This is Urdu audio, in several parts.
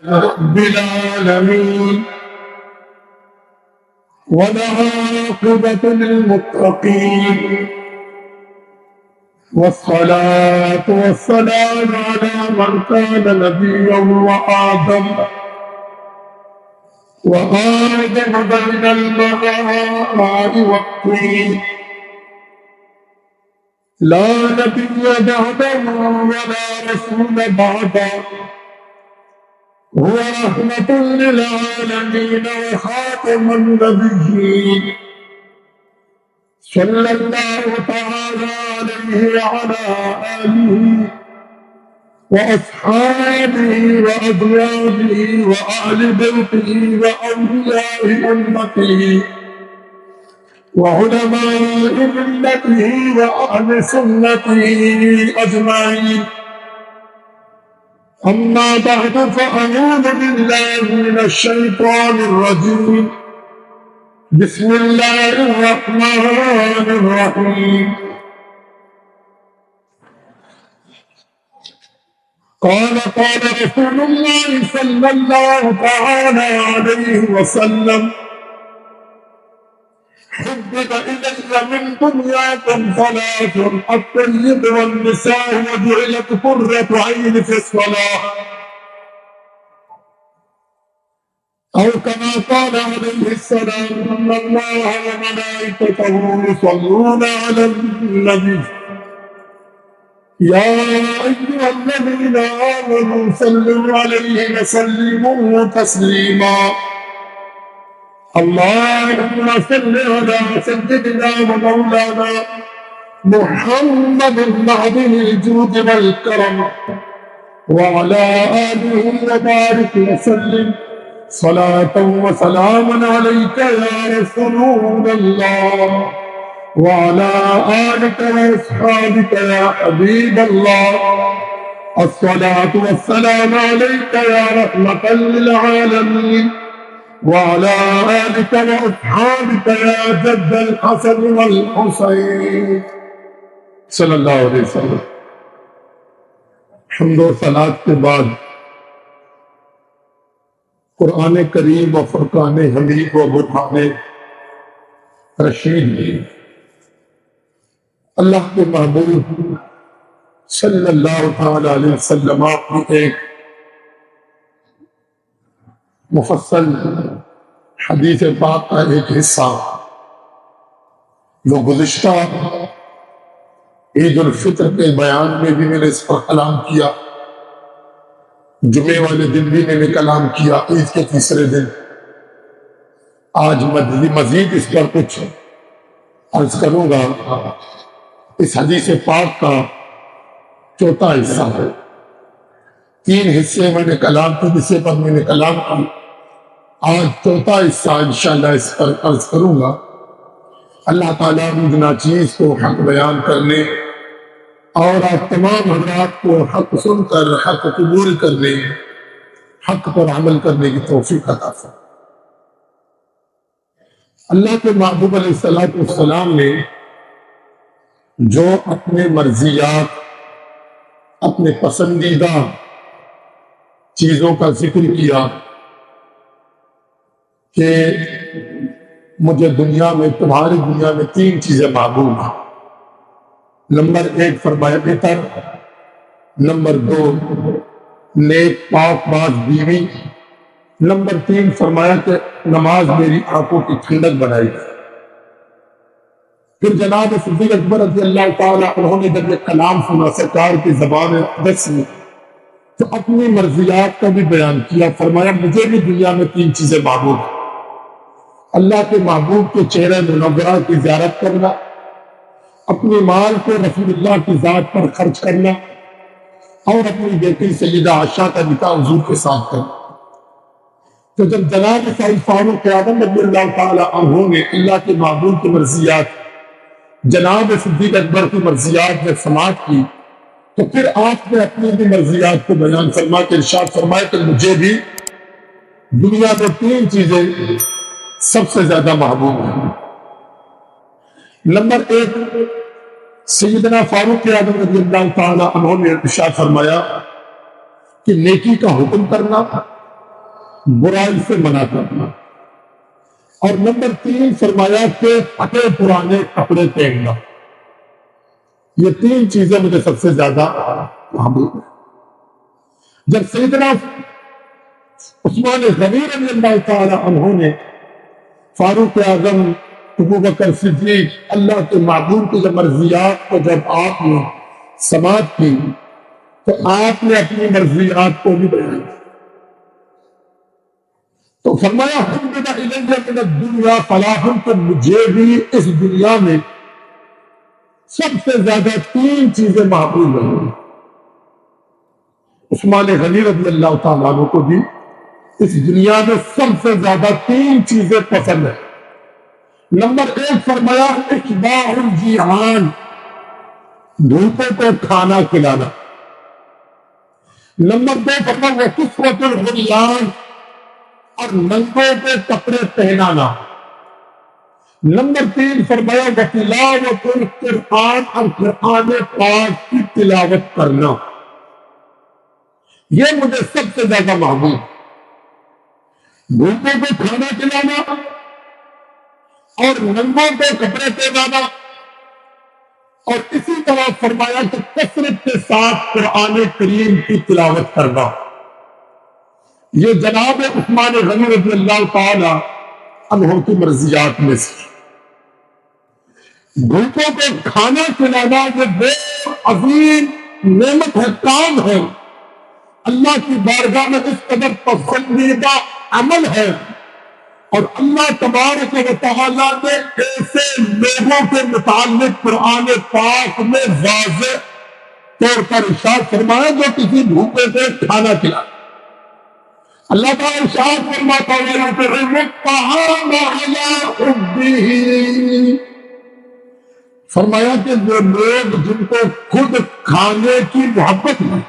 رب العالمين والعاقبة للمتقين والصلاة والسلام على من كان نبيا وآدم بين الماء والطين لا نبي بعده ولا رسول بعده هو رحمة للعالمين وخاتم النبيين صلى الله تعالى عليه وعلى آله وأصحابه وأزواجه وأهل بيته وأولياء أمته وعلماء ملته وأهل سنته أجمعين. أما بعد فأعوذ بالله من الشيطان الرجيم. بسم الله الرحمن الرحيم. قال رسول الله صلى الله تعالى عليه وسلم: حبب إلي من دنياكم ثلاث: الطيب والنساء، وجعلت قرة عين في الصلاة، أو كما قال عليه السلام: إن الله وملائكته يصلون على النبي يا أيها الذين آمنوا صلوا عليه وسلموا تسليما. اللهم صل على سيدنا ومولانا محمد معدن الجود والكرم وعلى آله وبارك وسلم صلاة وسلاما عليك يا رسول الله وعلى آلك وأصحابك يا حبيب الله. الصلاة والسلام عليك يا رحمة للعالمين وعلى آلك وأصحابك يا جد الحسن والحسين صلی اللہ علیہ وسلم. حمد و صلاۃ کے بعد قرآن کریم و فرقان حمید و برہان رشید میں اللہ کے محبوب صلی اللہ تعالی علیہ وسلم کی ایک مفصل حدیث پاک کا ایک حصہ جو گزشتہ عید الفطر کے بیان میں بھی میں نے اس پر کلام کیا، جمعے والے دن بھی میں نے کلام کیا، عید کے تیسرے دن. آج مزید اس پر کچھ عرض کروں گا. اس حدیث پاک کا چوتھا حصہ ہے. تین حصے میں نے کلام کی، جسے پر میں نے کلام کی. آج چوتھا حصہ انشاءاللہ اس پر عرض کروں گا. اللہ تعالیٰ مجھ ناچیز کو حق بیان کرنے اور آپ تمام حضرات کو حق سن کر حق قبول کرنے، حق پر عمل کرنے کی توفیق عطا فرمائے. اللہ کے محبوب علیہ السلام نے جو اپنے مرضیات، اپنے پسندیدہ چیزوں کا ذکر کیا کہ مجھے دنیا میں، تمہاری دنیا میں تین چیزیں محبوب ہیں. نمبر ایک فرمایا بہتر، نمبر دو نیک پاک باز بیوی، نمبر تین فرمایا کہ نماز میری آنکھوں کی ٹھنڈک بنائے گی. پھر جناب صدیق اکبر رضی اللہ تعالیٰ انہوں نے جب یہ کلام سنا سرکار کی زبان اقدس میں تو اپنی مرضیات کا بھی بیان کیا. فرمایا مجھے بھی دنیا میں تین چیزیں محبوب ہیں: اللہ کے محبوب کے چہرے منورہ کی زیارت کرنا، اپنے مال کو رسول اللہ کی ذات پر خرچ کرنا، اور اپنی بیٹی سیدہ عائشہ کا نکاح حضور کے ساتھ کرنا. تو جب جناب سعید فاروق اعظم رضی اللہ تعالیٰ عنہ نے اللہ کے محبوب کی مرضیات، جناب صدیق اکبر کی مرضیات میں سماعت کی، تو پھر آپ نے اپنی بھی مرضیات کو بیان فرما کے ارشاد فرمایا کہ مجھے بھی دنیا میں تین چیزیں سب سے زیادہ محبوب ہیں. نمبر ایک، سیدنا فاروق اعظم رضی اللہ تعالیٰ عنہ نے ارشاد فرمایا کہ نیکی کا حکم کرنا برائی سے منع کرنا، اور نمبر 3 فرمایا کہ پھٹے پرانے کپڑے پہننا۔ یہ 3 چیزیں مجھے سب سے زیادہ محبوب ہیں۔ جب سیدنا عثمان غنی رضی اللہ تعالی عنہ نے فاروق اعظم ابو بکر صدیق اللہ کے معبود کی مرضیات کو جب آپ نے سماعت کی تو آپ نے اپنی مرضیات کو بھی بیان کیا۔ تو فرمایا حبب الی من الدنیا فلاح، کہ مجھے بھی اس دنیا میں سب سے زیادہ 3 چیزیں محبوب ہیں۔ عثمان غنی رضی اللہ تعالیٰ عنہ کو بھی اس دنیا میں سب سے زیادہ 3 چیزیں پسند ہیں۔ نمبر 1 فرمایا اشباع الجیعان، بھوکوں کو کھانا کھلانا۔ نمبر 2 فرمایا کسوۃ العریان، اور ننگوں کے کپڑے پہنانا۔ نمبر 3 فرمایا وتلاوۃ القرآن، اور قرآن پاک کی تلاوت کرنا۔ یہ مجھے سب سے زیادہ محبوب، بھوکوں کو کھانا کھلانا اور ننگوں کو کپڑے پہنانا، اور اسی طرح فرمایا کہ کثرت کے ساتھ قرآن کریم کی تلاوت کرنا۔ یہ جناب عثمان غنی رضی اللہ تعالی عنہ کی مرضیات میں سے۔ بھوکوں کو کھانا کھلانا یہ بے عظیم نعمت ہے، کام ہے، اللہ کی بارگاہ میں اس قدر پسندیدہ عمل ہے، اور اللہ تبارک و تعالیٰ نے ایسے لوگوں کے متعلق قرآن پاک میں واضح طور پر ارشاد فرمایا جو کسی بھوکے کو کھانا کھلاتا۔ اللہ تعالیٰ ارشاد فرماتا ہے وَيُطْعِمُ الطَّعَامَ عَلَىٰ حُبِّهِ، فرمایا کہ جو لوگ جن کو خود کھانے کی محبت ہے،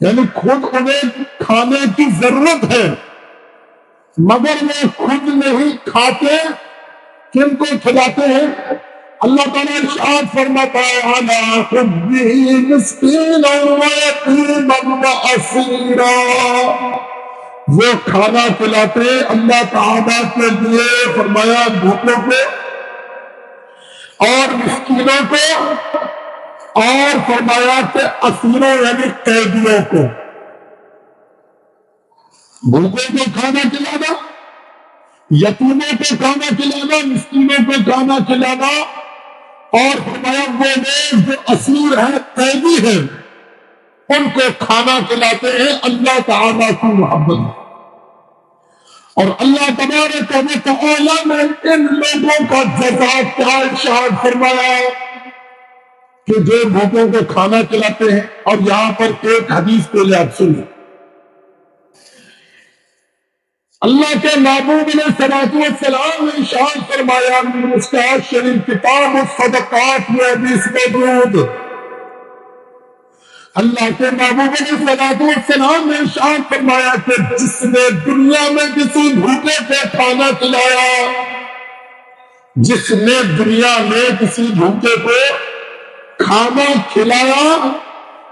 یعنی خود انہیں کھانے کی ضرورت ہے مگر وہ خود نہیں کھاتے، کن کو کھلاتے ہیں؟ اللہ تعالیٰ ارشاد فرماتا ہے عَلَىٰ حُبِّهِ مِسْكِينًا وَيَتِيمًا وَأَسِيرًا، وہ کھانا کھلاتے اللہ تعالیٰ کے لیے، فرمایا بھوکوں کو اور مسکینوں کو، اور فرمایا کہ اسیروں یعنی قیدیوں کو۔ بھوکوں کو کھانا کھلانا، یتیموں کو کھانا کھلانا، مسکینوں کو کھانا کھلانا، اور فرمایا وہ لوگ جو اسیر ہیں، قیدی ہیں، ان کو کھانا کھلاتے ہیں اللہ تعالیٰ کی محبت۔ اور اللہ تبارک و تعالیٰ نے ان لوگوں کا جزا کیا ارشاد فرمایا کہ جو بھوکوں کو کھانا کھلاتے ہیں۔ اور یہاں پر ایک حدیث کو لے آپ سنیں، اللہ کے محبوب علیہ الصلوۃ والسلام نے ارشاد فرمایا، مشکوٰۃ شریف کتاب الصدقات میں حدیث موجود، اللہ کے محبوب علیہ الصلوۃ والسلام نے ارشاد فرمایا کہ جس نے دنیا میں کسی بھوکے کو کھانا کھلایا، جس نے دنیا میں کسی بھوکے کو کھانا کھلایا،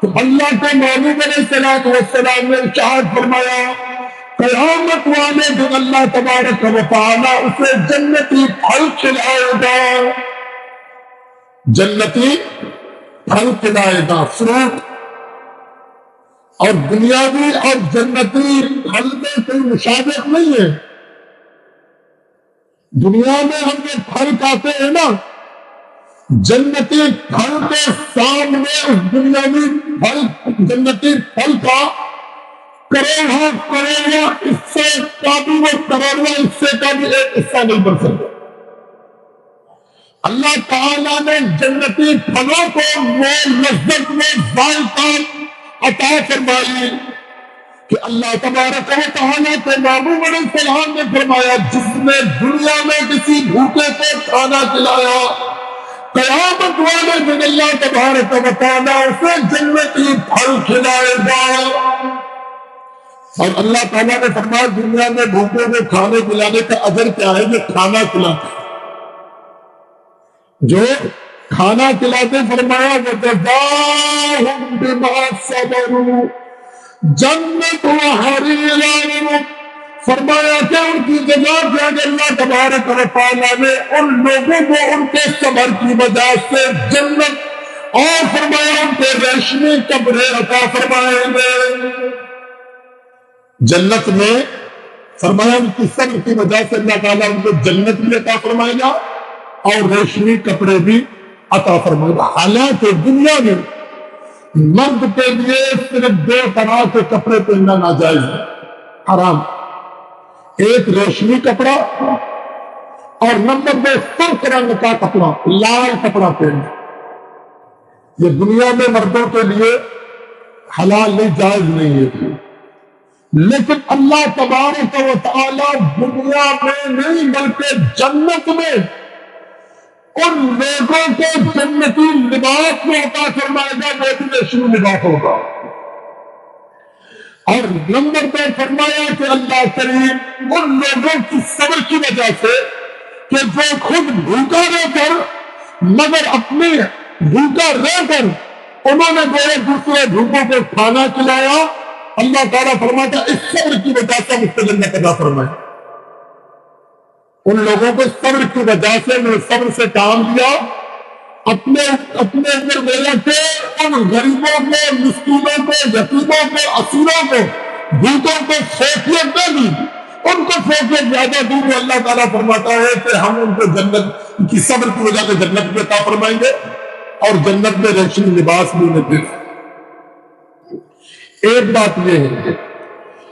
تو اللہ کے محبوب علیہ الصلوۃ والسلام نے ارشاد فرمایا قیامت والے دن اللہ تبارک و تعالیٰ اسے جنتی پھل کھلائے گا، جنتی پھل کھلائے گا، فروٹ۔ اور دنیاوی اور جنتی پھل میں کوئی مشابہت نہیں ہے۔ دنیا میں ہم جو پھل کھاتے ہیں نا، جنتی پھل کے سامنے اس دنیاوی پھل، جنتی پھل کا کروڑا حصے کا بھی، وہ کروڑا حصے کا بھی ایک حصہ نہیں بن سکتا۔ اللہ تعالیٰ نے جنتی پھلوں کو وہ لذت میں ذائقہ عطا فرمائی کہ اللہ تبارک و تعالیٰ کے محبوب علیہ السلام نے فرمایا جس نے دنیا میں کسی بھوکے کو کھانا کھلایا، قیامت والے دن اللہ تبارک و تعالیٰ اسے جنتی پھل کھلائے گا۔ اور اللہ تعالیٰ نے فرمایا دنیا میں بھوکوں کو کھانے کھلانے کا اجر کیا ہے؟ جو کھانا کھلاتے، جو کھانا کھلاتے، فرمایا وَجَزَاهُمْ بِمَا صَبَرُوا جَنَّةٌ وَحَرِيرٌ فرمایا کہ ان کی جگہ پہ اگر اللہ تبارک و تعالیٰ نے ان لوگوں کو ان کے صبر کی وجہ سے جنت اور فرمایا ان کو ریشمی کپڑے عطا فرمائیں گے جنت میں، فرمایا ان کی صبر کی وجہ سے اللہ تعالیٰ ان کو جنت بھی عطا فرمائے گا اور ریشمی کپڑے بھی عطا فرمائے گا۔ حالانکہ دنیا میں مرد کے لیے صرف 2 طرح کے کپڑے پہننا ناجائز ہے، حرام، ایک ریشمی کپڑا اور نمبر 2 سرخ رنگ کا کپڑا، لال کپڑا پہننا۔ یہ دنیا میں مردوں کے لیے حلال نہیں، جائز نہیں ہے، لیکن اللہ تبارک و تعالیٰ دنیا میں نہیں بلکہ جنت میں ان لوگوں کو جنتی لباس میں عطا فرمائے گا، وہ بھی ریشمی لباس ہوگا۔ اور نمبر 2 فرمایا کہ اللہ کریم ان لوگوں کی صبر کی وجہ سے کہ جو خود بھوکا رہ کر مگر اپنے بھوکا رہ کر انہوں نے دوسرے بھوکوں کو کھانا کھلایا، اللہ تعالیٰ فرماتا اس صبر کی وجہ سے مجھ سے جنت عطا فرمائے۔ ان لوگوں کو صبر کی وجہ سے میں صبر سے کام لیا، اپنے اندر میرا کہ ان غریبوں کو، مسکینوں کو، یتیموں کو، اسیروں کو، بھوکوں کو فوقیت دے دی، ان کو فوقیت زیادہ دی، تو اللہ تعالیٰ فرماتا ہے کہ ہم ان کو جنت کی صبر کی وجہ سے جنت میں عطا فرمائیں گے اور جنت میں ریشمی لباس بھی انہیں دیں۔ ایک بات یہ ہے،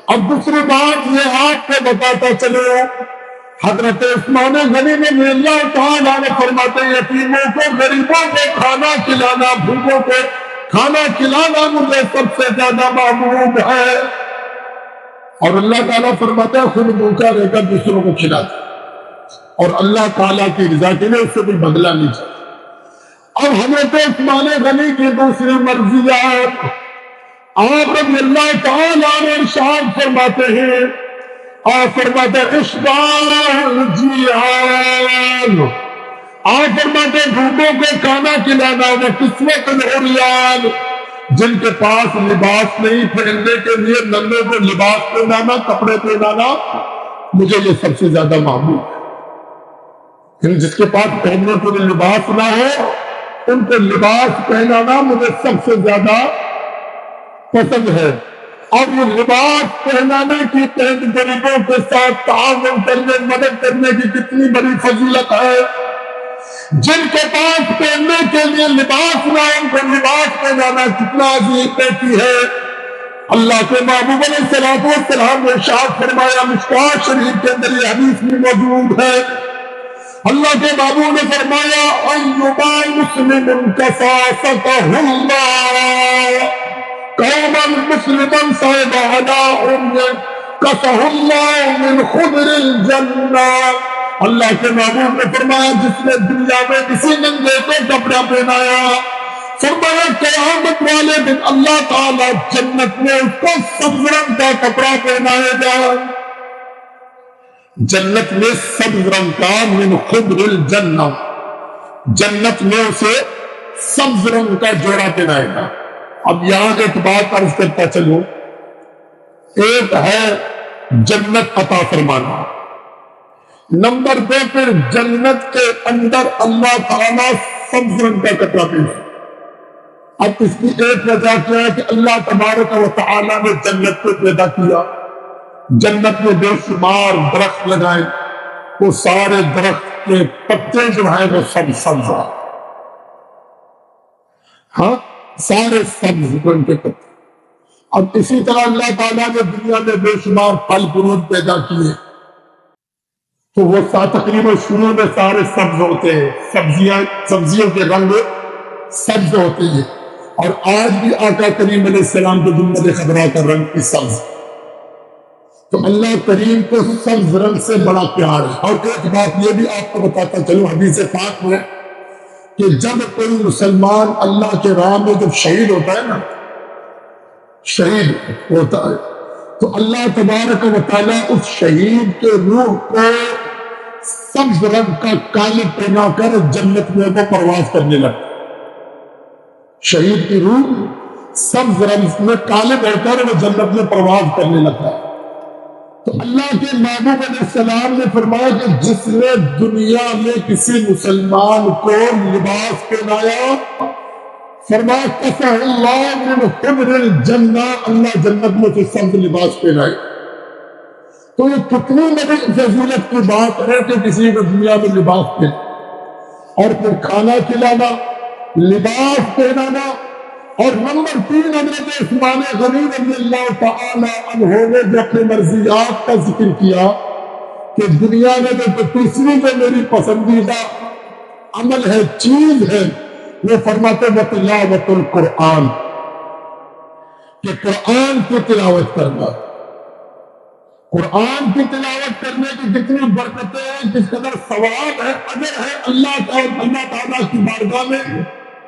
اب دوسری بات یہ آپ کو بتاتا چلے، حضرت عثمان غنی رضی اللہ تعالیٰ نے فرماتے ہیں یتیموں کو، غریبوں کو کھانا کھلانا، بھوکوں کو کھانا کھلانا مجھے سب سے زیادہ محبوب ہے۔ اور اللہ تعالیٰ فرماتا ہے خود بھوکا رہ کر دوسروں کو کھلاتا، اور اللہ تعالیٰ کی رضا کے لیے اس سے کوئی بدلہ نہیں چاہتا۔ اب حضرت عثمان غنی کی دوسری مرضیات، آپ رضی اللہ تعالیٰ نے ارشاد فرماتے ہیں، اور فرماتے اشباع الجیعان، آپ فرماتے بھوکوں کو کھانا کھلانا، وہ کسوۃ العریان، جن کے پاس لباس نہیں پہننے کے لیے ننھوں کو لباس پہنانا، کپڑے پہنانا، مجھے یہ سب سے زیادہ محبوب ہے۔ جس کے پاس پہننے کے لیے لباس نہ ہو ان کو لباس پہنانا مجھے سب سے زیادہ پسند ہے۔ اور یہ لباس پہنانے کی غریبوں کے ساتھ تعاون کرنے، مدد کرنے کی کتنی بڑی فضیلت ہے۔ جن کے پاس پہننے کے لیے لباس نہ ان کو لباس پہنانا کتنا عظیم باتیں ہے۔ اللہ کے محبوب علیہ الصلوۃ والسلام نے ارشاد فرمایا، مشکوٰۃ شریف کے اندر یہ حدیث بھی موجود ہے، اللہ کے محبوب نے فرمایا ایما مسلم کفافتہ اللہ قوما مسلما صعد على عمر کفہ اللہ من خضر الجنہ۔ اللہ کے محبوب نے فرمایا جس نے دنیا میں کسی ننگے کو کپڑا پہنایا، فرمایا قیامت والے دن اللہ تعالیٰ جنت میں اس کو سبز رنگ کا کپڑا پہنائے گا، جنت میں سبز رنگ کا، من خضر الجنہ، جنت میں اسے سبز رنگ کا جوڑا پہنائے گا۔ اب یہاں ایک بات عرض کرتا چلوں، ایک ہے جنت عطا فرمانا، نمبر 2 پھر جنت کے اندر اللہ تعالیٰ سبز رنگ کا کپڑا پہنا۔ اب اس کی ایک وجہ کیا ہے کہ اللہ تبارک و تعالیٰ نے جنت کو پیدا کیا، جنت میں بے شمار درخت لگائے، وہ سارے درخت کے پتے جو ہیں وہ سبز ہیں، ہاں سارے سبز رنگ کے پتے۔ اب اسی طرح اللہ تعالیٰ نے دنیا میں بے شمار پھل فروٹ پیدا کیے، تو وہ تقریباً شروع میں سارے سبز ہوتے ہیں، سبزیوں کے رنگ سبز ہوتے ہیں، اور آج بھی آقا کریم علیہ السلام کے جنت خضراء کا رنگ بھی سبز۔ تو اللہ کریم کو سبز رنگ سے بڑا پیار ہے۔ اور ایک بات یہ بھی آپ کو بتاتا چلو، حدیث پاک میں کہ جب کوئی مسلمان اللہ کے راہ میں جب شہید ہوتا ہے نا، شہید ہوتا ہے تو اللہ تبارک و تعالیٰ اس شہید کے روح کو سبز رنگ کا قالب پہنا کر جنت میں وہ پرواز کرنے لگتا ہے۔ شہید کی روح سبز رنگ میں قالب ہو کر وہ جنت میں پرواز کرنے لگتا ہے۔ تو اللہ کے محبوب علیہ السلام نے فرمایا کہ جس نے دنیا میں کسی مسلمان کو لباس پہنایا، فرمایا کسا اللہ من حبر الجنہ، اللہ جنت میں سے سبز لباس پہنائے۔ تو یہ کتنی بڑی فضیلت کی بات ہے کہ کسی کو دنیا میں لباس پہنے، اور پھر کھانا کھلانا، لباس پہنانا۔ اور نمبر 3 حضرت عثمان غنی رضی اللہ تعالی عنہ نے جو اپنے مرضیات کا ذکر کیا کہ دنیا میں جو تیسری جو میری پسندیدہ عمل ہے، چیز ہے، وہ فرماتے ہیں تلاوت القرآن، کہ قرآن کی تلاوت کرنا۔ قرآن کی تلاوت کرنے کی کتنی برکتیں ہیں، کس قدر ثواب ہے، اجر ہے اللہ تعالیٰ کی بارگاہ میں،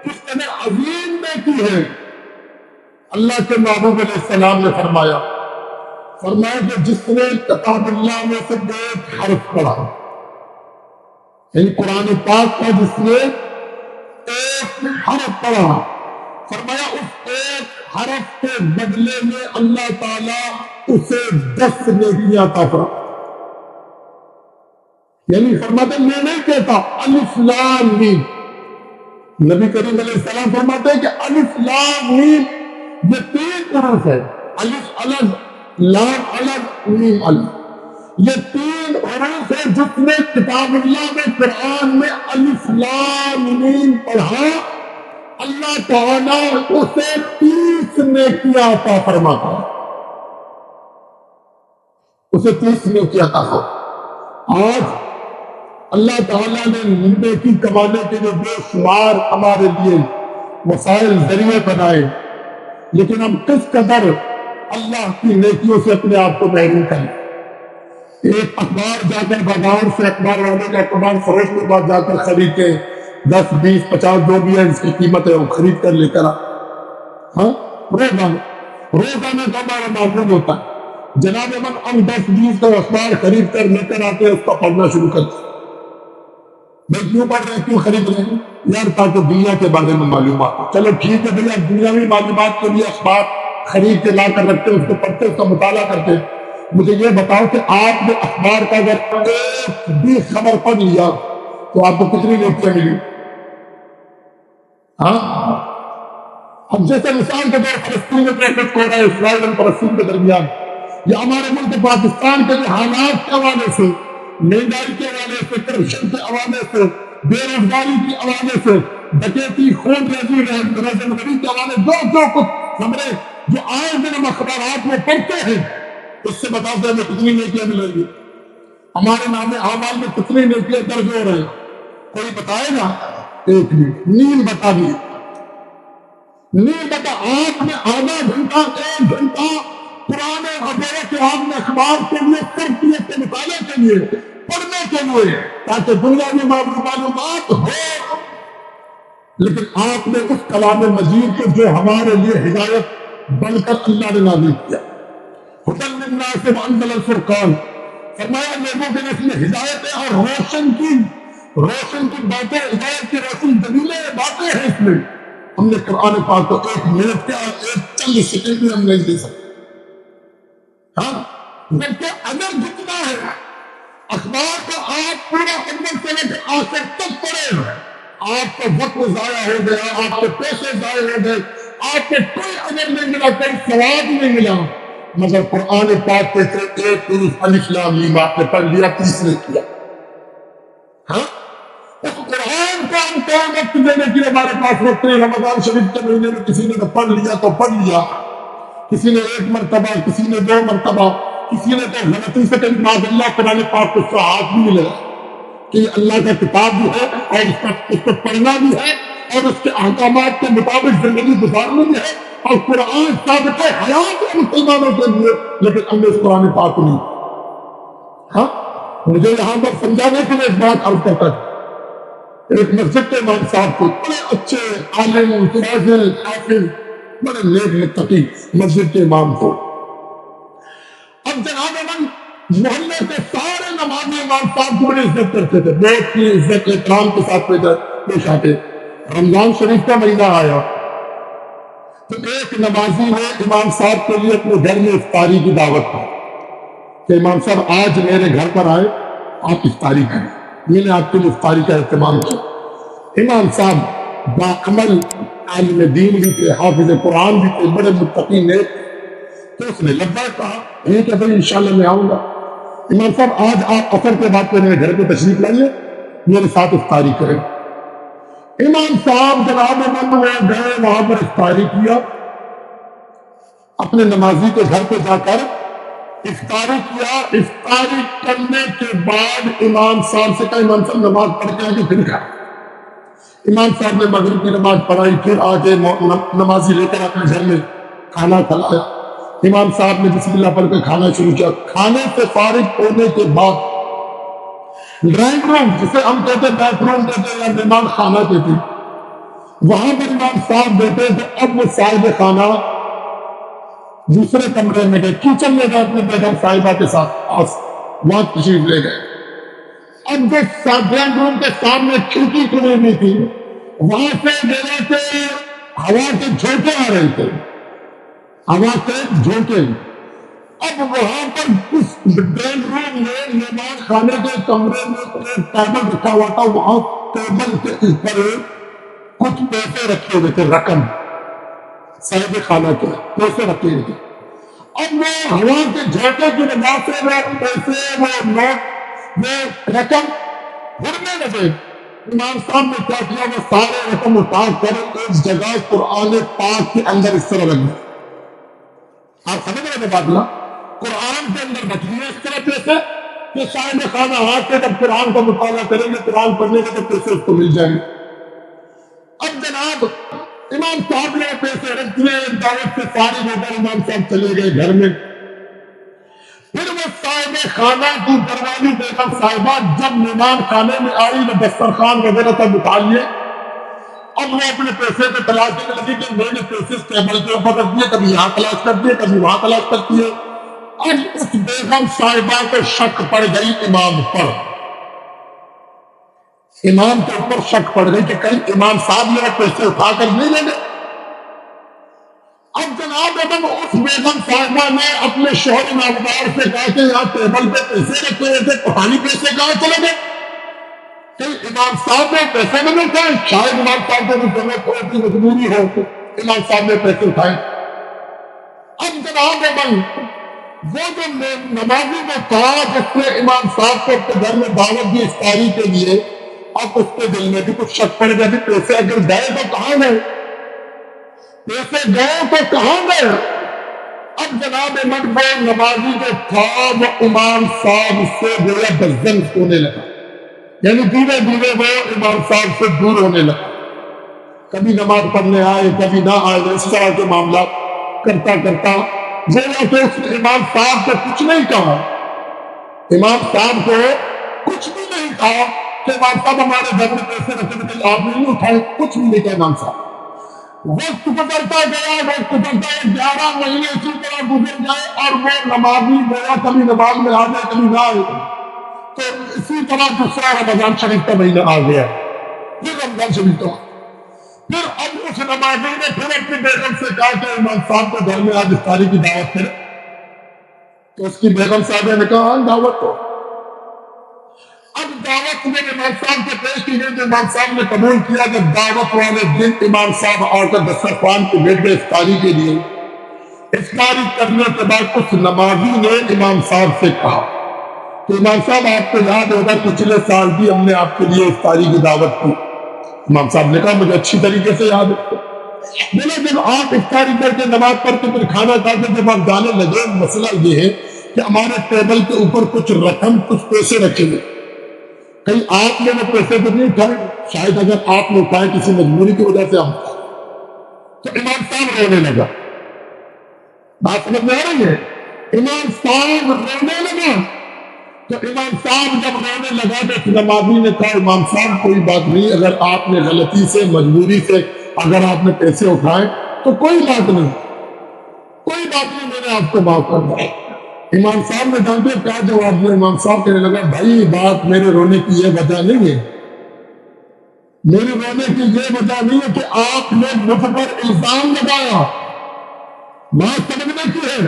کس قدر عظیم نیکی ہے۔ اللہ کے محبوب علیہ السلام نے فرمایا کہ جس نے کتاب اللہ میں سے ایک حرف پڑھا، یعنی قرآن پاک کا جس نے ایک حرف پڑھا، فرمایا اس ایک حرف کے بدلے میں اللہ تعالیٰ اسے 10 نیکیاں عطا فرماتا۔ یعنی فرماتے میں نہیں کہتا الف لام میم، نبی کریم علیہ السلام فرماتے ہیں کہ الف لام میم یہ 3 حروف ہے، الف الگ، لام الگ، میم الگ، یہ 3 حروف ہے۔ جس نے کتاب اللہ میں قرآن میں الف لام میم پڑھا، اللہ تعالیٰ اسے 30 نیکیاں عطا فرماتا ہے، اسے 30 نیکیاں عطا فرماتا۔ آج اللہ تعالیٰ نے نیکی کمانے کے لیے بے شمار ہمارے لیے وسائل ذریعے بنائے، لیکن ہم کس قدر اللہ کی نیکیوں سے اپنے آپ کو محروم کریں۔ ایک اخبار جا کر بازار سے اخبار والے کا اخبار فروش کے بعد جا کر خرید کے 10 20 50 جو بھی ہے اس کی قیمت ہے وہ خرید کر لے کر ہاں روزانہ کا ہمارا معمول ہوتا ہے، جناب ہم 10 20 کا اخبار خرید کر لے کر آتے ہیں، اس کو پڑھنا شروع کرتے ہیں۔ بھائی کیوں پڑھ رہے ہیں، کیوں خرید رہے ہیں؟ یار تاکہ دنیا کے بارے میں معلومات ہو۔ چلو ٹھیک ہے بھیا، دنیاوی معلومات کے لیے اخبار خرید کے لا کر رکھتے، اس کو پڑھتے، اس کا مطالعہ کرتے۔ مجھے یہ بتاؤ کہ آپ نے اخبار کا اگر ایک بھی خبر پڑھ لیا تو آپ کو کتنی نیکیاں ملی؟ ہاں، اب جیسے مثال کے طور فلسطین میں ٹریفک ہو رہا ہے اسرائیل اور فلسطین کے درمیان، یا ہمارے ملک پاکستان کے حالات کے حوالے سے، مہنگائی کے حوالے سے، کرپشن کے حوالے سے، بے روزگاری کے حوالے سے، ڈکیتی، خون ریزی، رازندگی کے حوالے جو کچھ خبریں جو آئے دن ہم اخبارات میں پڑھتے ہیں، اس سے بتاتے ہیں ہمیں کتنی نیکیاں ملیں گی، ہمارے نام اعمال میں کتنی نیکیاں درج ہو رہے ہیں۔ کوئی بتائے گا؟ ایک منٹ، نیل بتا دیے، نیل بتا۔ آپ نے آدھا گھنٹہ 1 گھنٹہ پرانے خبروں کے آپ نے اخبار کے لیے تربیت کے مطالعے کے لیے، پڑھنے کے لیے، تاکہ دنیا میں معلومات ہو، لیکن آپ نے اس کلام مجید کو جو ہمارے لیے ہدایت بن کر اللہ نے نازل کیا، ہدی للناس وانزل الفرقان، فرمایا لوگوں کے لیے اس میں ہدایت ہے اور روشن کی باتیں، ہدایت کی روشن دلیلیں باتیں ہیں اس میں۔ ہم نے قرآن پاک کو 1 منٹ کے اور 1 چند سیکنڈ میں ہم نہیں دے سکتے۔ ہاں، بلکہ اگر جتنا ہے اخبار کا آپ پورا اول سے لے کر آخر تک پڑھیں، آپ کا وقت ضائع ہو گیا، آپ کے پیسے ضائع ہو گئے، آپ کو کوئی اجر نہیں ملا، کوئی ثواب نہیں ملا، مگر قرآن پاک کے صرف 1 حرف الف لام میم آپ نے پڑھ لیا، تیسرے کیا۔ ہاں، اس قرآن کو ہم کو وقت دینے کے لیے ہمارے پاس وقت نہیں۔ رمضان شریف کے مہینے میں کسی نے پڑھ لیا تو پڑھ لیا، کسی نے 1 مرتبہ، کسی نے 2 مرتبہ، کسی نے تو غلطی سے کہیں معاذ اللہ قرآن پاک کو ہاتھ بھی ملے کہ یہ اللہ کا کتاب بھی ہے اور اس کو پڑھنا بھی ہے اور اس کے احکامات کے مطابق زندگی گزارنی بھی ہے، اور قرآن ثابت حیات ہے مسلمانوں کے لیے، لیکن ہم نے اس قرآن پاک کو نہیں۔ ہاں، مجھے یہاں پر سمجھانے کے لیے ایک بات عرض کرتا ہے، ایک مسجد کے امام صاحب کو، بڑے اچھے عالم، متواضع، حافظ، بڑے نیک متقی مسجد کے امام کو، اب جناب من محلے کے سارے نمازی امام صاحب کو بڑی عزت کرتے تھے، بہت ہی عزت احترام کے ساتھ پیش آتے۔ رمضان شریف کا مہینہ آیا تو ایک نمازی نے امام صاحب کے لیے اپنے گھر میں افطاری کی دعوت دی، کہ امام صاحب آج میرے گھر پر آئے، آپ افطاری کریں، میں نے آپ کے لیے افطاری کا اہتمام کیا۔ امام صاحب باعمل عالم دین بھی تھے، حافظ قرآن بھی تھے، بڑے متقی نیک تھے، تو اس نے لبیک کہا، ٹھیک ہے بھائی انشاءاللہ میں آؤں گا۔ امام صاحب آج آپ عصر کے بعد میرے گھر پہ تشریف لائیے، میرے ساتھ افطاری کریں۔ امام صاحب جناب امام گئے، وہاں پر افطاری کیا، اپنے نمازی کے گھر پہ جا کر افطاری کیا۔ افطاری کرنے کے بعد امام صاحب سے کہا، امام صاحب نماز پڑھ کے آگے پھر کھا۔ امام صاحب نے مغرب کی نماز پڑھائی، پھر آگے نمازی لے کر اپنے گھر میں کھانا کھلایا۔ امام صاحب نے بسم اللہ پڑھ کے کھانا شروع کیا۔ کھانے سے فارغ ہونے کے بعد ڈرائنگ روم، جسے ہم کہتے ہیں بیڈ روم کہتے ہیں یا مہمان خانہ کہتے ہیں، وہاں پر امام صاحب بیٹھے تو اب وہ صاحب خانہ دوسرے کمرے میں گئے، کچن میں گئے اپنے بیگم صاحبہ کے ساتھ، وہاں تشریف لے گئے۔ اب جو ڈرائنگ روم کے سامنے کھڑکی کھلی ہوئی تھی، وہاں سے میرے سے ہوا کے جھونکے آ رہے تھے، ہوا کے جھونکے۔ اب وہاں پر اس ڈرائنگ روم میں مہمان خانے کے کمرے میں ایک ٹیبل رکھا ہوا تھا، وہاں ٹیبل کے اوپر کچھ پیسے رکھے ہوئے تھے، رقم صاحب خانہ کے پیسے رکھے ہوئے تھے۔ اب وہ ہوا کے جھونکے کی وجہ سے وہ پیسے، وہ نوٹ، وہ رقم اڑنے لگے۔ امام صاحب نے کیا کیا، وہ سارے رقم اٹھا کر ایک جگہ قرآن پاک کے اندر اس طرح رکھ دیا۔ آپ سمجھ رہے ہیں بات نا؟ قرآن کے اندر رکھ دیا اس طرح پیسے کہ صاحب خانہ ہاتھ سے جب قرآن کا مطالعہ کریں گے، قرآن پڑھنے کے تو پیسے اس کو مل جائیں گے۔ اب جناب امام صاحب نے پیسے رکھ دیے، دعوت سے فارغ ہو کر امام صاحب چلے گئے گھر میں۔ پھر وہ صاحب خانہ کی دروالی بیگم صاحبہ جب مہمان خانے میں آئی، وہ دسترخوان وغیرہ تک اٹھا لیے، اب وہ اپنے پیسے پہ تلاش کرنے لگی کہ میں نے پیسے ٹیبل کے اوپر رکھ دیے، کبھی یہاں تلاش کر دیے، کبھی وہاں تلاش کر دیے۔ اب اس بیگم صاحبہ کو شک پڑ گئی امام پر، امام کے اوپر شک پڑ گئی کہ کہیں امام صاحب میرے پیسے اٹھا کر نہیں لے گئے۔ اب جناب اس بیگم صاحبہ نے اپنے شوہر نامدار سے کہا کہ یہاں ٹیبل پہ پیسے رکھے ہوئے تھے، پتہ نہیں پیسے کہاں چلے گئے، کہیں امام صاحب نے پیسے نہیں اٹھائے، شاید امام صاحب کو ضرورت ہو، کی مجبوری ہو، امام صاحب نے پیسے اٹھائے۔ اب جناب وہ جو نمازی میں تھا جس نے امام صاحب کو اپنے گھر میں دعوت دی افطاری کے لیے، اب اس کے دل میں بھی کچھ شک پڑ گیا کہ پیسے اگر گئے تو کہاں گئے، پیسے گئے تو کہاں گئے۔ اب جناب وہ نمازی جو تھا وہ امام صاحب سے گویا بزدل ہونے لگا، یعنی دھیرے دھیرے وہ امام صاحب سے دور ہونے لگا، کبھی نماز پڑھنے آئے کبھی نہ آئے، اس طرح کے معاملات کرتا کرتا گویا کہ اس نے امام صاحب کو کچھ نہیں کہا، امام صاحب کو کچھ بھی نہیں کہا کہ امام صاحب ہمارے گھر میں پیسے رکھے تھے آپ نے نہیں اٹھائے، کچھ بھی نہیں کہا امام صاحب۔ وقت گزرتا گیا، وقت گزرتا ہے، 11 مہینے اسی طرح گزر گئے، اور وہ نمازی گویا کبھی نماز میں آ جائے کبھی نہ آئے، تو اسی طرح دوسرا رمضان شریف کا مہینہ آ گیا، پھر رمضان شریف کا، پھر اب اس نمازی نے پھر اپنی بیگم سے کہا کہ امام صاحب کو گھر میں آج افطاری کی دعوت کرے، تو اس کی بیگم صاحبہ نے کہا ہاں دعوت تو۔ اب دعوت میں امام صاحب کو پیش کی گئی تو امام صاحب نے قبول کیا کہ دعوت والے دن امام صاحب آ کر دسترخوان پہ بیٹھ گئے افطاری کے لیے۔ افطاری کرنے کے بعد اس نمازی نے امام صاحب سے کہا کہ امام صاحب آپ کو یاد ہوگا پچھلے سال بھی ہم نے آپ کے لیے افطاری کی دعوت کی۔ امام صاحب نے کہا مجھے اچھی طریقے سے یاد ہے۔ بولے جب آپ افطاری کر کے نماز پڑھ کے پھر کھانا کھا کے جب آپ جانے لگے، مسئلہ یہ ہے کہ ہمارے ٹیبل کے اوپر کچھ رقم، کچھ پیسے رکھے ہوئے، کہیں آپ نے وہ پیسے تو نہیں اٹھائے، شاید اگر آپ نے اٹھائے کسی مجبوری کی وجہ سے ہم اٹھائے۔ تو امام صاحب رونے لگا، بات سمجھ میں آ رہی ہے، امام صاحب رونے لگا۔ تو امام صاحب جب رونے لگا تو نمازی نے کہا امام صاحب کوئی بات نہیں، اگر آپ نے غلطی سے مجبوری سے اگر آپ نے پیسے اٹھائے تو کوئی بات نہیں، کوئی بات نہیں، میں نے آپ کو معاف کر دیا۔ امام صاحب نے جانتے کیا جواب دیا؟ امام صاحب کہنے لگا بھائی بات میرے رونے کی یہ وجہ نہیں ہے، میرے رونے کی یہ وجہ نہیں ہے کہ آپ نے مجھ پر الزام لگایا، بات سمجھنے کی ہے،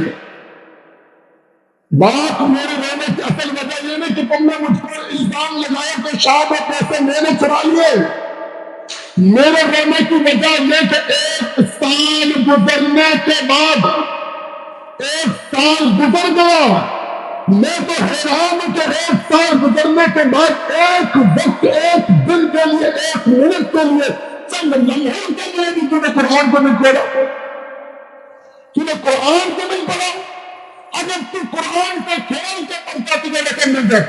بات میرے رہنے کی اصل وجہ یہ نہیں کہ تم نے مجھ پر الزام لگایا کہ شاید وہ پیسے میں نے چرا لیے. میرے رہنے کی وجہ یہ کہ ایک سال گزرنے کے بعد، ایک سال گزر گیا، میں تو حیران ہوں کہ ایک سال گزرنے کے بعد ایک وقت، ایک دن کے لیے، ایک منٹ کے لیے، چند لمحوں کے لیے بھی تمہیں قرآن کو نہیں پڑھا، تمہیں قرآن کو نہیں پڑھا. اگر تو قرآن کو کھول کے پڑھتا تجھے رقم مل جائے.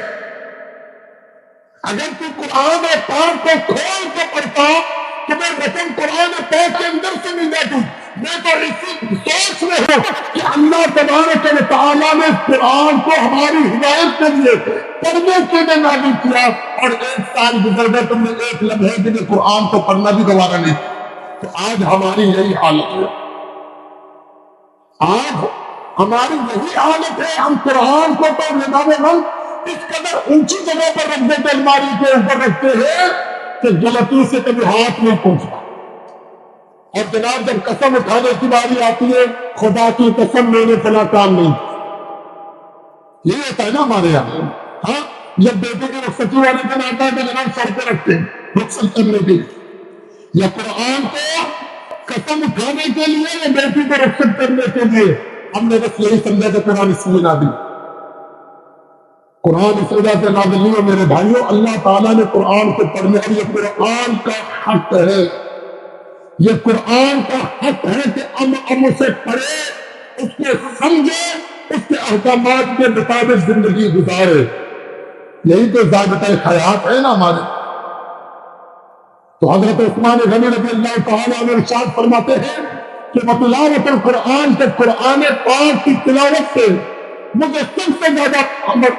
اگر تو قرآن پاک کو کھول کے پڑھتا تمہیں رقم قرآن پاک کے اندر سے مل جاتی. میں تو اسی سوچ میں ہوں کہ اللہ تبارک و تعالیٰ نے قرآن کو ہماری ہدایت کے لیے پڑھنے کے لیے نازل کیا، اور ایک سال گزر گئے تم نے ایک لمحے کے لیے قرآن کو پڑھنا بھی گوارا نہیں. تو آج ہماری یہی حالت ہے، آج ہماری یہی حالت ہے. ہم قرآن کو تو نظام ملک اس قدر اونچی جگہ پر رکھ دیتے، الماری کے اوپر رکھتے ہیں کہ غلطی سے کبھی ہاتھ نہیں پہنچتا. اور جناب جب قسم اٹھانے کی باری آتی ہے، خدا کی قسم میں نے فلاں کام نہیں کیا، یہ ہوتا ہے نا ہمارے یہاں. ہاں، جب بیٹے کے رخصتی والے دن آتا ہے تو جناب سر پہ رکھتے ہیں رخصت کرنے کے لیے. یا قرآن کو قسم اٹھانے کے لیے یا بیٹی کو رخصت کرنے کے لیے ہم نے بس یہی سمجھا کہ قرآن اس لیے نازل. قرآن اس وجہ سے نازل نہیں ہے میرے بھائیوں. اللہ تعالیٰ نے قرآن کو پڑھنے، اور یہ قرآن کا حق ہے، یہ قرآن کا حق ہے کہ ہم اسے پڑھے، اس کے سمجھے، اس کے احکامات کے مطابق زندگی گزارے. یہی تو ضابطۂ حیات ہے نا ہمارے. تو حضرت عثمان غنی رضی اللہ تعالیٰ عنہ ارشاد فرماتے ہیں کہ بتلاوت القرآن کے قرآن پاک کی تلاوت سے مجھے سب سے زیادہ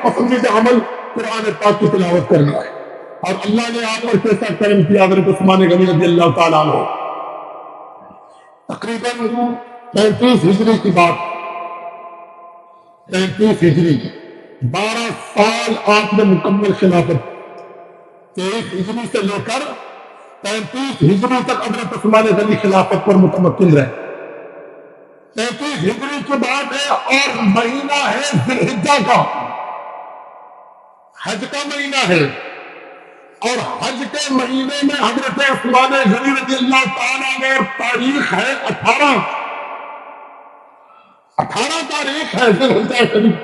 پسندیدہ عمل قرآن پاک کی تلاوت کرنا ہے. اور اللہ نے آپ پر کیسا کرم کیا. حضرت عثمان غنی رضی اللہ تعالیٰ عنہ تقریباً 35 ہجری کی بات، 35 ہجری 12 سال آپ نے مکمل خلافت، 23 ہجری سے لے کر 35 ہجری تک حضرت عثمان غنی خلافت پر متمکن رہے. 33 ہجری کی بات ہے اور مہینہ ہے ذی الحجہ کا، حج کا مہینہ ہے. اور حج کے مہینے میں حضرت عثمان غنی رضی اللہ تعالیٰ عنہ، اور تاریخ ہے 18 تاریخ ہے ذی الحجہ شریف،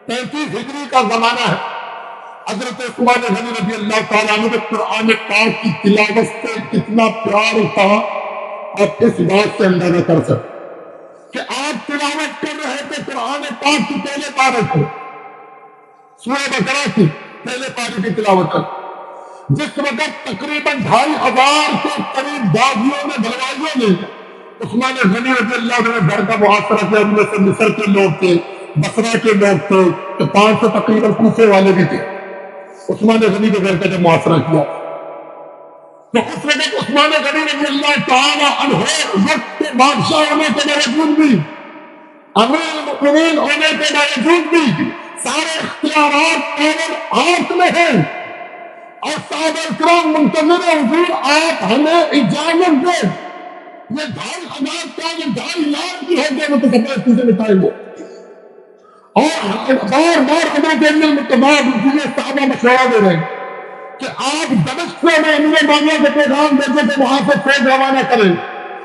35 ہجری کا زمانہ ہے. حضرت عثمان غنی رضی اللہ تعالیٰ عنہ نے قرآن پاک کی تلاوت سے کتنا پیار تھا، آپ اس بات سے اندازہ کر سکتے کہ آپ تلاوت کر رہے تھے قرآن پاک کی پہلے پارے کو، سورہ بقرہ کی پہلے پارے کی تلاوت کر، جس وقت تقریباً 2500 کے قریب باغیوں نے، بلوائیوں نے عثمان غنی رضی اللہ عنہ نے گھر کا محاصرہ کیا. ان میں سے مصر کے لوگ تھے، بصرہ کے لوگ تھے، تو 500 تقریباً کوفے والے بھی تھے. عثمان غنی کے گھر کا جب محاصرہ کیا تو اس وقت عثمان غنی رضی اللہ تعالیٰ عنہ وقت کے بادشاہ ہونے کے باوجود بھی، امیر المؤمنین ہونے کے باوجود بھی سارے اختیارات ہاتھ میں ہیں. اور صحابہ کرام منتظر حضور آپ ہمیں اجازت دیں، یہ 2500 کا، یہ 2.5 لاکھ کی ہے وہ تو سفید چیزیں بتائیں گے. اور بار بار حضرت امیر المؤمنین صحابہ مشورہ دے رہے ہیں کہ آپ دمشق سے میں امیر معاویہ کو پیغام بھیجیں کہ وہاں سے فوج روانہ کریں،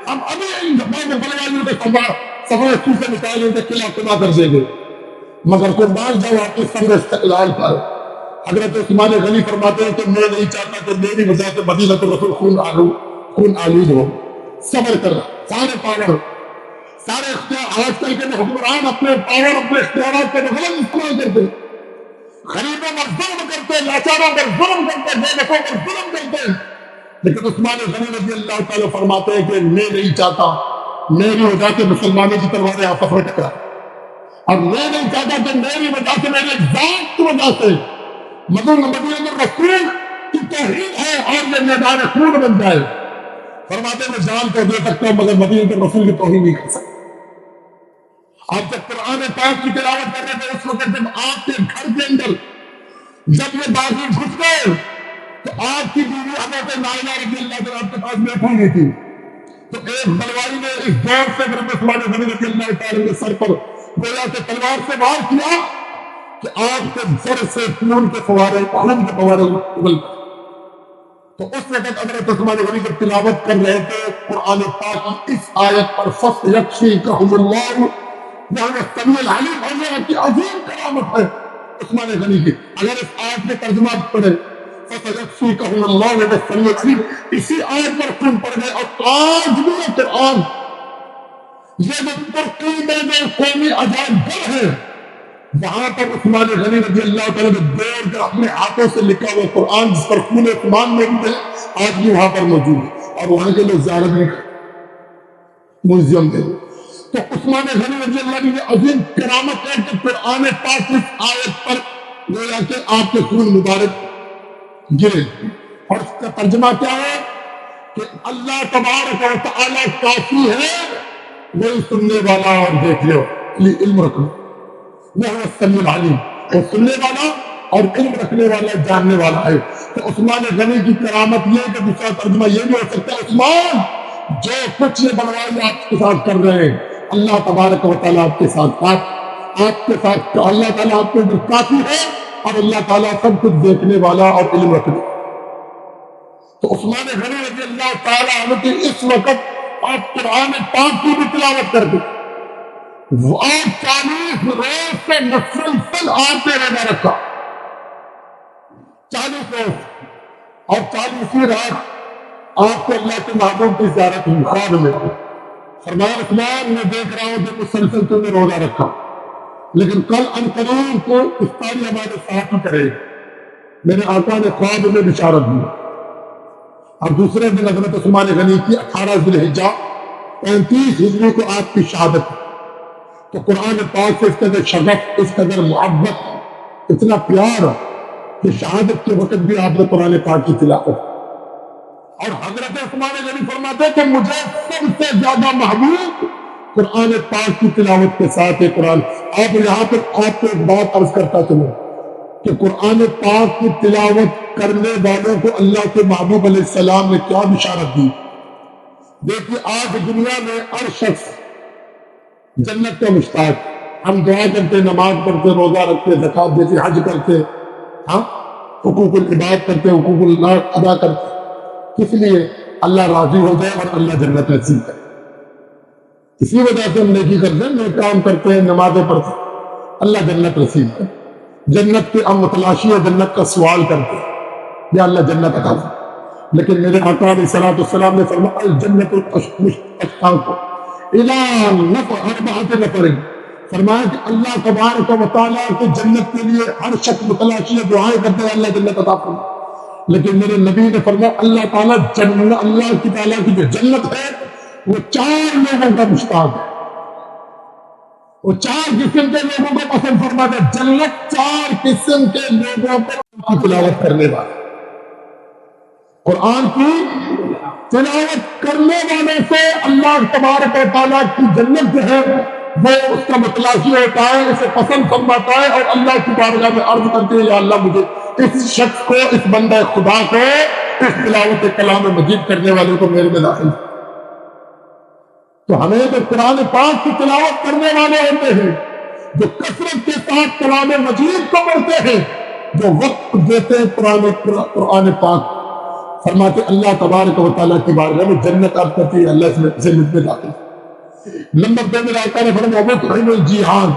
ہم ابھی بلوائیوں کے سفر سے نکالیں گے، قلعہ قبا کر دیں گے، مگر قربان جاؤ آپ کے سمر استقلال پر. حضرت عثمان غنی فرماتے ہیں کہ میں نہیں چاہتا کہ میری وجہ سے مدینہ الرسول خون آلود ہو. صبر کر رہا، سارے پاور، سارے اختیار. آج کل کے حکمران اپنے پاور، اپنے اختیارات کا غلط استعمال کرتے، غریبوں پر ظلم کرتے، لاچاروں پر ظلم کرتے، بے نفعوں پر ظلم کرتے. لیکن عثمان غنی رضی اللہ تعالیٰ فرماتے ہیں کہ میں نہیں چاہتا میری وجہ سے مسلمانوں کی تلواریں آپس میں ٹکرائیں، اور میں نہیں چاہتا کہ میری وجہ سے، میرے ذات کی وجہ سے مدینہ الرسول کی توہین ہے اور یہ میدان خون بن جائے. فرماتے ہیں میں جان کو دے سکتا ہوں مگر مدینہ الرسول کی توہین نہیں کر سکتا. آپ جب قرآن پاک کی تلاوت کر رہے تھے اس وقت جب آپ کے گھر کے اندر جب یہ باغی گھس گئے تو آپ کی بیوی حضرت نائلہ رضی اللہ تعالیٰ آپ کے پاس بیٹھی ہوئی تھی. تو ایک بلوائی نے اس دور سے حضرت عثمان غنی رضی اللہ تعالیٰ کے سر پر گویا کہ تلوار سے وار کیا کہ آگ کے سر سے خون کے فوارے اگل، تو اس وقت حضرت عثمان غنی جب تلاوت کر رہے تھے قرآن پاک کی اس آیت پر فَسْيَكْفِيكَهُمُ اللَّهُ وَهُوَ السَّمِيعُ الْعَلِيمُ، اور کی عظیم کرامت ہے عثمان غنی کی۔ اگر اس آیت میں ترجمہ پڑھے فَسَيَكْفِيكَهُمُ اللَّهُ وَهُوَ السَّمِيعُ الْعَلِيمُ، اسی آیت پر خون پڑ گئے۔ اور آج بھی یہ قرآن یہ جو ترکی میں جو قومی عجائب گھر ہے، وہاں پر عثمان غنی رضی اللہ تعالیٰ نے دور کے اپنے ہاتھوں سے لکھا ہوا قرآن جس پر خون عثمان موجود ہے، آج بھی وہاں پر موجود ہے، اور وہاں کے لوگ زیارت نہیں کرتے، میوزیم میں۔ تو عثمان غنی رضی اللہ کی یہ عظیم کرامت ہے کہ قرآن پاک اس آیت پر گویا کہ آپ کے خون مبارک گرے، اور اس کا ترجمہ کیا ہے کہ اللہ تبارک و تعالیٰ کافی ہے، وہی سننے والا اور دیکھنے والا، علم رکھنا، وہ السمیع العلیم، وہ سننے والا اور علم رکھنے والا، جاننے والا ہے۔ تو عثمان غنی کی کرامت یہ ہے کہ دوسرا ترجمہ یہ بھی ہو سکتا ہے، عثمان جو کچھ یہ بنوائی آپ کے ساتھ کر رہے ہیں، اللہ تبارک و تعالیٰ آپ کے ساتھ، آپ کے ساتھ اللہ تعالیٰ آپ کے اندر کافی ہے، اور اللہ تعالیٰ سب کچھ دیکھنے والا اور علم رکھنے والا۔ تو عثمان غنی رضی اللہ تعالیٰ عنہ کی اس وقت آپ قرآن پاک کی بھی تلاوت کرتے، وہ آپ 40 روز سے مسلسل آپ نے روزہ رکھا، 40 روز، اور 40ویں رات آپ کو اللہ کے محبوب کی زیارت ہوئی خواب میں۔ فرمایا عثمان میں دیکھ رہا ہوں کہ مسلسل تم نے روزہ رکھا، لیکن کل عنقریب کو افطاری ہمارے ساتھ ہی کرے۔ میرے آقا نے خواب میں بشارت دی، اور دوسرے دن حضرت عثمان غنی کی 18 ذی الحجہ 35 ہجری کو آپ کی شہادت ہے۔ تو قرآن پاک سے اس قدر شغف، اس قدر محبت، اتنا پیار کہ شہادت کے وقت بھی آپ نے قرآن پاک کی تلاوت، اور حضرت عثمان غنی فرماتے کہ مجھے سب سے زیادہ محبوب قرآن پاک کی تلاوت کے ساتھ ہے قرآن۔ آپ یہاں پر آپ کو ایک بات عرض کرتا چلوں کہ قرآن پاک کی تلاوت کرنے والوں کو اللہ کے محبوب علیہ السلام نے کیا بشارت دی۔ دیکھیے آج دنیا میں ہر شخص جنت کا مشتاق، ہم دعا کرتے، نماز پڑھتے، روزہ رکھتے، زکات دیتے، حج کرتے، ہاں حقوق العباد کرتے، حقوق اللہ ادا کرتے، کس لیے؟ اللہ راضی ہو جائے اور اللہ جنت نصیب کرے۔ اسی وجہ سے ہم نیکی کرتے ہیں، نیک کام کرتے ہیں، نمازیں پڑھتے ہیں، اللہ جنت نصیب کرے۔ جنت کے ہم متلاشی اور جنت کا سوال کرتے ہیں، یا اللہ جنت عطا فرما۔ لیکن میرے آقا علیہ الصلوۃ والسلام نے فرمایا الجنت الاشتاق الی نفر اربعۃ نفر، فرمایا کہ اللہ تبارک و تعالیٰ کے جنت کے لیے ہر شخص متلاشی دعائیں کرتے ہیں اللہ جنت عطا فرما، لیکن میرے نبی نے فرمایا اللہ تعالیٰ اللہ کی تعالیٰ کی جو جنت ہے وہ 4 لوگوں کا مشتاق ہے، وہ 4 قسم کے لوگوں کو پسند فرماتا ہے۔ جنت 4 قسم کے لوگوں کو تلاوت کرنے والا، قرآن کی تلاوت کرنے والوں سے اللہ تبارک و تعالیٰ کی جنت جو ہے وہ اس کا متلاشی ہوتا ہے، اسے پسند فرماتا ہے، اور اللہ کی بارگاہ میں عرض کرتے ہیں یا اللہ مجھے اس شخص کو، اس بندہ خدا کو، اس تلاوت کلام مجید کرنے والے کو میرے میں داخل۔ تو ہمیں تو قرآن پاک کی تلاوت کرنے والے ہوتے ہیں جو کثرت کے ساتھ کلام مجید کو پڑھتے ہیں، جو وقت دیتے ہیں قرآن پاک، فرماتے اللہ تبارک و تعالیٰ کی بارگاہ میں جنت عرض کرتی ہے اللہ سے مجھ میں داخل۔ نمبر 2 میں آقا نے فرمایا وَطْعِمُ الْجِيعَانَ،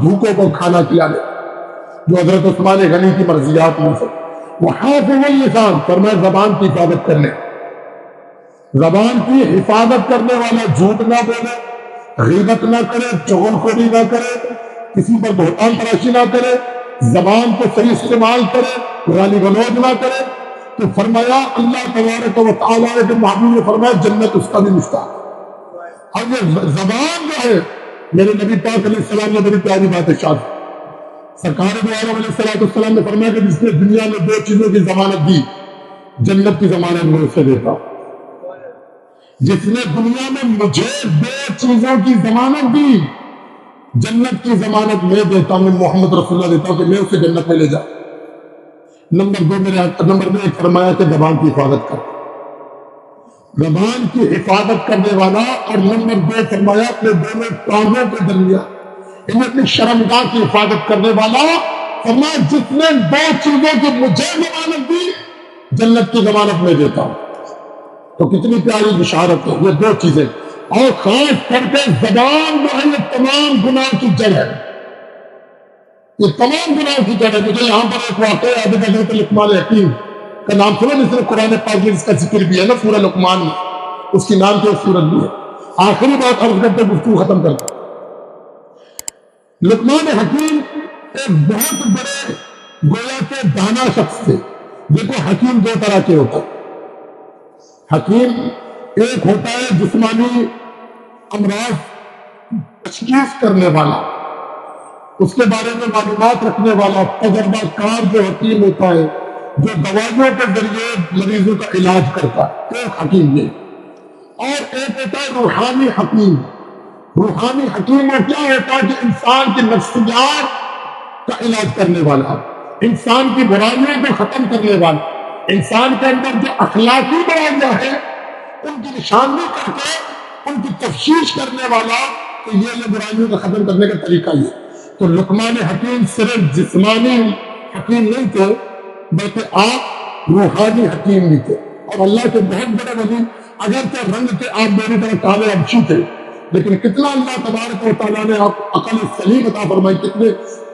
بھوکوں کو کھانا کھلانے، جو حضرت عثمان غنی کی مرضیات میں سے۔ وَحَافِظُ اللِّسَانِ، فرمایا زبان کی حفاظت کرنے، زبان کی حفاظت کرنے والا جھوٹ نہ بولے، غیبت نہ کرے، چغل خوری نہ کرے، کسی پر بہتان تراشی نہ کرے، زبان کو صحیح استعمال کرے، گالی گلوچ نہ کرے۔ تو فرمایا اللہ تبارک و تعالیٰ نے محبوب نے فرمایا جنت اس کا بھی مشتاق۔ اور یہ زبان جو ہے، میرے نبی پاک علیہ السلام نے بڑی پیاری بات ارشاد کی، سرکار دو عالم علیہ السلام نے فرمایا کہ جس نے دنیا میں 2 چیزوں کی ضمانت دی، جنت کی ضمانت میں اسے دیتا ہوں۔ جس نے دنیا میں مجھے 2 چیزوں کی ضمانت دی، جنت کی ضمانت میں دیتا ہوں، محمد رسول اللہ دیتا ہوں کہ میں اسے جنت میں لے جاؤں۔ نمبر 2 فرمایا کہ زبان کی حفاظت کر، زبان کی حفاظت کرنے والا، اور نمبر 2 فرمایا اپنے دونوں کانوں کے درمیان انہیں اپنی شرمگاہ کی حفاظت کرنے والا، فرمایا جس نے دو چیزوں کی مجھے ضمانت دی جنت کی ضمانت میں دیتا ہوں۔ تو کتنی پیاری بشارت ہے یہ دو چیزیں، اور خاص کر کے زبان جو ہے یہ تمام گناہ کی جڑ ہے، یہ تمام گناہ کی جڑ ہے۔ مجھے یہاں پر ایک واقعہ یاد ہے، حضرت لقمان حکیم کا نام سنا جس نے قرآن پاک میں اس کا ذکر بھی ہے نا سورہ لقمان میں، اس کی نام کی ایک سورت بھی ہے۔ آخری بات عرض کرتے گفتگو ختم کرتا ہوں۔ لقمان حکیم ایک بہت بڑے گویا کے دانا شخص تھے۔ دیکھو حکیم دو طرح کے ہوتا ہے، حکیم ایک ہوتا ہے جسمانی امراض تشخیص کرنے والا، اس کے بارے میں معلومات رکھنے والا، تجربہ کار جو حکیم ہوتا ہے، جو دوائیوں کے ذریعے مریضوں کا علاج کرتا ہے، ایک حکیم یہ۔ اور ایک ہوتا ہے روحانی حکیم۔ روحانی حکیم میں کیا ہوتا ہے کہ انسان کی نفسیات کا علاج کرنے والا، انسان کی برائیوں کو ختم کرنے والا، انسان کے اندر جو اخلاقی برائیاں ہیں ان کی نشاندہی کر کے ان کی تفشیش کرنے والا، تو یہ برائیوں کو ختم کرنے کا طریقہ یہ۔ تو لقمان حکیم صرف جسمانی حکیم نہیں تھے بلکہ آپ روحانی حکیم بھی تھے، اور اللہ کے بہت بڑے ولی، اگرچہ رنگ کے آپ میری طرح کالے ابچی تھے، لیکن کتنا اللہ تبارک و تعالیٰ نے آپ عقل سلیم عطا فرمائی، کتنے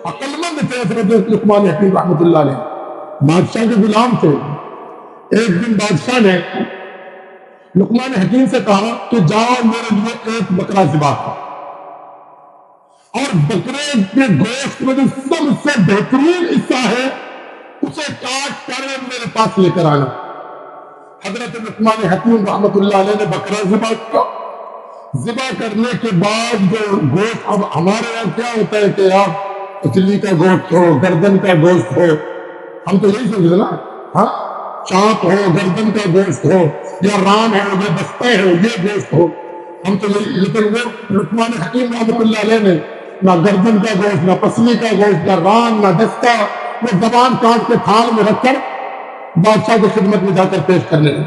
عقل مند تھے حضرت لقمان حکیم رحمۃ اللہ علیہ۔ بادشاہ کے غلام تھے۔ ایک دن بادشاہ نے لقمان حکیم سے کہا کہ جاؤ میرے لیے ایک بکرا ذبح کر، اور بکرے کے گوشت میں جو سب سے بہترین حصہ ہے اسے کاٹ کر میرے پاس لے کر آنا۔ حضرت لقمان حکیم رحمۃ اللہ علیہ نے بکرا ذبح کیا۔ ذبح کرنے کے بعد جو گوشت، اب ہمارے یہاں کیا ہوتا ہے کہ آپ پچلی کا گوشت ہو، گردن کا گوشت ہو، ہم تو یہی سمجھتے نا، ہاں چانپ ہو، گردن کا گوشت ہو، یا ران ہو، یا بستہ ہو، یہ گوشت ہو، ہم تو یہی۔ لیکن وہ لقمان حکیم رحمۃ اللہ علیہ نے نہ گردن کا گوشت، نہ پسلی کا گوشت، نہ ران، نہ دستہ، وہ زبان کاٹ کے تھال میں رکھ کر بادشاہ کی خدمت میں جا کر پیش کرنے لگے۔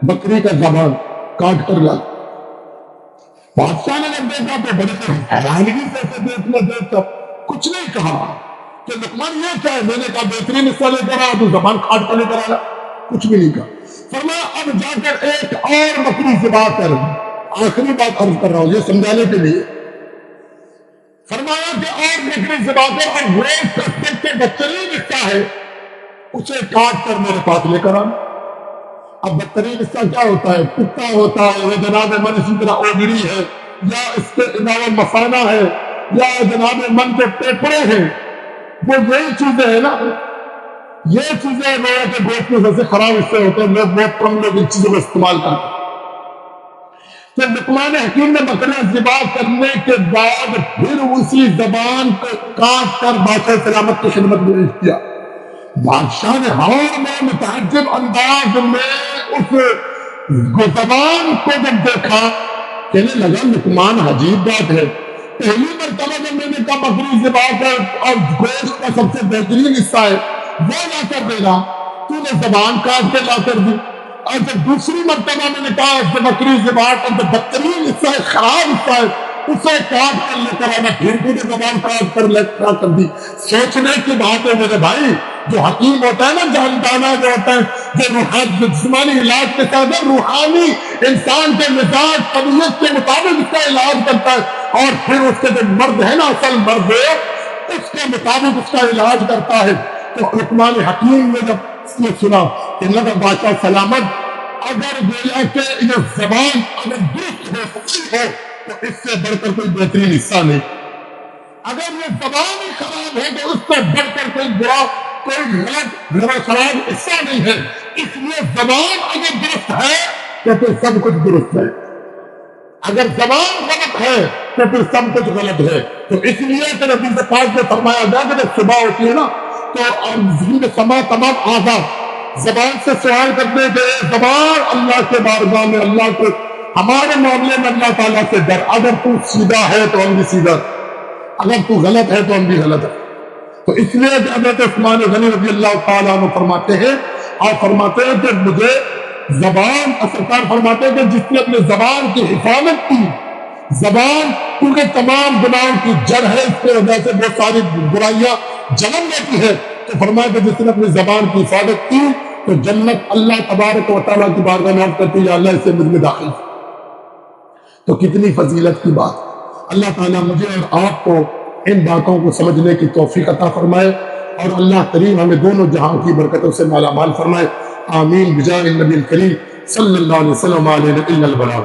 بکری کا زبان کاٹ کر لا۔ بادشاہ نے جب دیکھا تو بڑے حیرانگی سے اسے دیکھنے دیکھ کر کچھ نہیں کہا کہ لقمان یہ کیا ہے؟ میں نے کہا بہترین حصہ لے کر آیا، تو زبان کاٹ کر لے کر آیا، کچھ بھی نہیں کہا۔ فرمایا اب جا کر ایک اور بکری ذبح کر۔ آخری بات عرض کر رہا ہوں یہ سمجھانے کے لیے۔ فرمایا کہ اور بکری ذبح کر، اور گوشت کا سب سے بہترین حصہ ہے اسے کاٹ کر میرے پاس لے کر آنا۔ اب بہترین حصہ کیا ہوتا ہے؟ کتا ہوتا ہے، وہ جناب من اسی طرح اوگری ہے، یا اس کے علاوہ مسانہ ہے، یا جناب من کے پیپرے ہیں، وہ یہی چیزیں ہیں نا، یہ چیزیں میرے کے گوشت میں سب سے خراب حصے ہوتے ہیں۔ میں بہت کم لوگ ان چیزوں کو استعمال کرتا ہوں۔ تو لقمان حکیم نے بکرا ذبح کرنے کے بعد پھر اسی زبان کو کاٹ کر بادشاہ سلامت کی خدمت میں پیش کیا۔ بادشاہ نے حال میں متعجب انداز میں اس زبان کو جب دیکھا، کہنے لگا لقمان عجیب بات ہے، پہلی مرتبہ جب میں نے کہا بکری ذبح کر اور گوشت کا سب سے بہترین حصہ ہے وہ لا کر دینا، تو نے زبان کاٹ کے لا کر دی، اور جب دوسری مرتبہ میں نے کہا بکری ذبح کر جو بدترین حصہ ہے، خراب حصہ ہے، اسے کاٹ کر لے کر آنا، پھر بھی زبان کاٹ کر لے کر دی۔ سوچنے کی بات ہے میرے بھائی، جو حکیم ہوتا ہے نا، جاندانا جو ہوتا ہے، جو جسمانی علاج کے ساتھ روحانی انسان کے مزاج طبیعت کے مطابق اس کا علاج کرتا ہے، اور پھر اس کے جو مرد ہے نا، اصل مرد ہے، اس کے مطابق اس کا علاج کرتا ہے۔ تو لقمان حکیم نے جب اس نے سنا کہ اللہ کا بادشاہ سلامت، اگر گویا کہ یہ زبان اگر درست ہو صحیح ہو تو اس سے بڑھ کر کوئی بہترین حصہ نہیں، اگر یہ زبان ہی خراب ہے تو اس سے بڑھ کر کوئی برا، کوئی غلط خراب حصہ نہیں ہے۔ اس لیے زبان اگر درست ہے تو پھر سب کچھ درست ہے، اگر زبان غلط ہے تو پھر سب کچھ غلط ہے۔ تو اس لیے کہ نبی سے پاک نے فرمایا گیا کہ جب صبح ہوتی ہے نا تو ذہن میں تمام اعضاء زبان سے سوال کرنے کے، زبان اللہ کے بارگاہ میں، اللہ کے ہمارے معاملے میں اللہ تعالیٰ سے ڈر، اگر تو سیدھا ہے تو ہم بھی سیدھا، اگر تو غلط ہے تو ہم بھی غلط ہے۔ تو اس لیے کہ حضرت عثمان غنی رضی اللہ تعالیٰ عنہ فرماتے ہیں، اور فرماتے ہیں کہ مجھے زبان، سرکار فرماتے ہیں کہ جس نے اپنے زبان کی حفاظت کی، زبان کیونکہ تمام گناہوں کی جڑ ہے، اس کی وجہ سے بہت ساری برائیاں جنم لیتی ہے۔ تو فرمایا کہ جس نے اپنی زبان کی حفاظت کی تو جنت اللہ تبارک و تعالیٰ کی بارگاہ میں عرض کرتی ہے، یا اللہ اسے مجھ میں داخل۔ تو کتنی فضیلت کی بات۔ اللہ تعالیٰ مجھے اور آپ کو ان باتوں کو سمجھنے کی توفیق عطا فرمائے، اور اللہ کریم ہمیں دونوں جہاں کی برکتوں سے مالا مال فرمائے۔ آمین بجاہ النبی الکریم صلی اللہ علیہ وسلم علیہ البلاغ۔